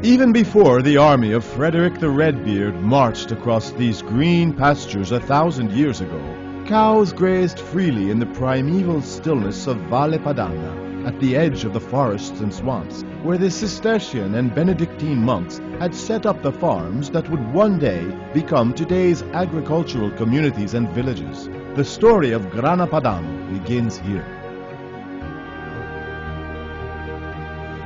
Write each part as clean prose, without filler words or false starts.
Even before the army of Frederick the Redbeard marched across these green pastures 1,000 years ago, cows grazed freely in the primeval stillness of Valle Padana, at the edge of the forests and swamps, where the Cistercian and Benedictine monks had set up the farms that would one day become today's agricultural communities and villages. The story of Grana Padano begins here.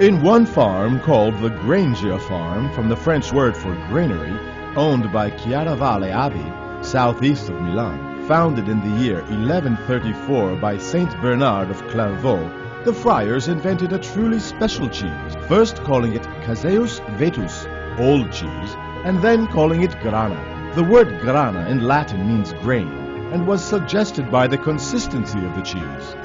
In one farm called the Grangia Farm, from the French word for granary, owned by Chiaravalle Abbey, southeast of Milan, founded in the year 1134 by Saint Bernard of Clairvaux, the friars invented a truly special cheese, first calling it Caseus Vetus, old cheese, and then calling it Grana. The word grana in Latin means grain, and was suggested by the consistency of the cheese.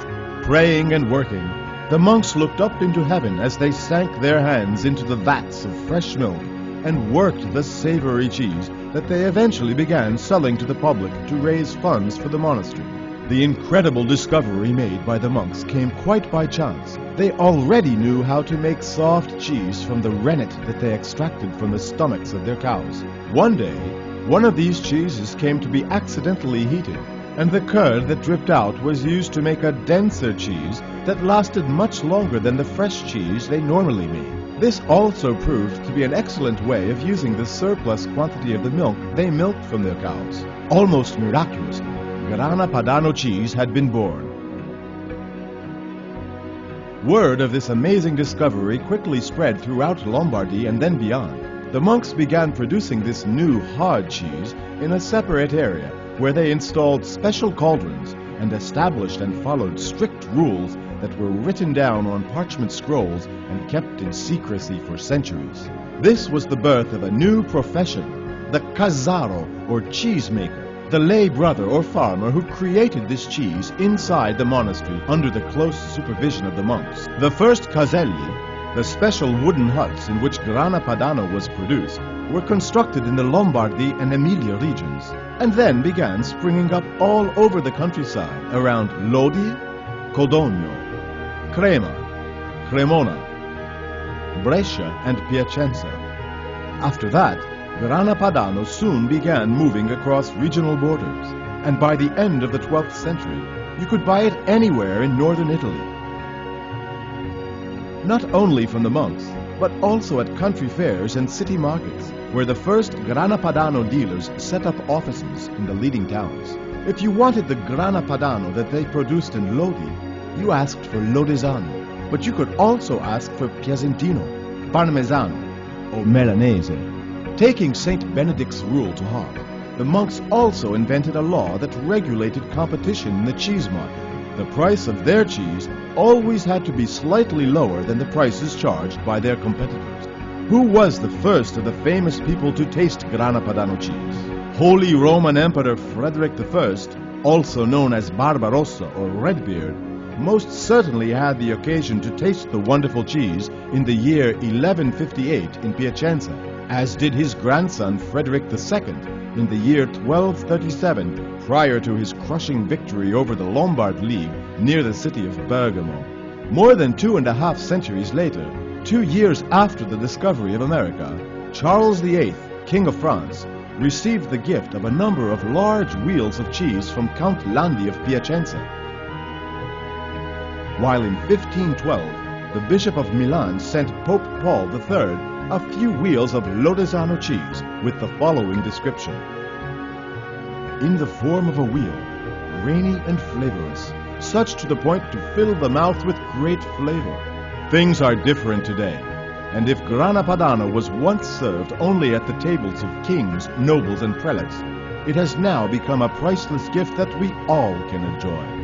Praying and working, the monks looked up into heaven as they sank their hands into the vats of fresh milk and worked the savory cheese that they eventually began selling to the public to raise funds for the monastery. The incredible discovery made by the monks came quite by chance. They already knew how to make soft cheese from the rennet that they extracted from the stomachs of their cows. One day, one of these cheeses came to be accidentally heated, and the curd that dripped out was used to make a denser cheese that lasted much longer than the fresh cheese they normally made. This also proved to be an excellent way of using the surplus quantity of the milk they milked from their cows. Almost miraculously, Grana Padano cheese had been born. Word of this amazing discovery quickly spread throughout Lombardy and then beyond. The monks began producing this new hard cheese in a separate area, where they installed special cauldrons and established and followed strict rules that were written down on parchment scrolls and kept in secrecy for centuries. This was the birth of a new profession, the Cazzaro, or cheesemaker, the lay brother or farmer who created this cheese inside the monastery under the close supervision of the monks. The first caselli, the special wooden huts in which Grana Padano was produced, were constructed in the Lombardy and Emilia regions, and then began springing up all over the countryside around Lodi, Codogno, Crema, Cremona, Brescia, and Piacenza. After that, Grana Padano soon began moving across regional borders, and by the end of the 12th century, you could buy it anywhere in northern Italy. Not only from the monks, but also at country fairs and city markets, where the first Grana Padano dealers set up offices in the leading towns. If you wanted the Grana Padano that they produced in Lodi, you asked for Lodesano, but you could also ask for Piacentino, Parmesano, or Milanese. Taking Saint Benedict's rule to heart, the monks also invented a law that regulated competition in the cheese market. The price of their cheese always had to be slightly lower than the prices charged by their competitors. Who was the first of the famous people to taste Grana Padano cheese? Holy Roman Emperor Frederick I, also known as Barbarossa or Redbeard, most certainly had the occasion to taste the wonderful cheese in the year 1158 in Piacenza, as did his grandson Frederick II in the year 1237, prior to his crushing victory over the Lombard League near the city of Bergamo. More than 2.5 centuries later, 2 years after the discovery of America, Charles VIII, King of France, received the gift of a number of large wheels of cheese from Count Landi of Piacenza. While in 1512, the Bishop of Milan sent Pope Paul III a few wheels of Lodesano cheese with the following description. In the form of a wheel, rainy and flavorous, such to the point to fill the mouth with great flavor. Things are different today, and if Grana Padano was once served only at the tables of kings, nobles, and prelates, it has now become a priceless gift that we all can enjoy.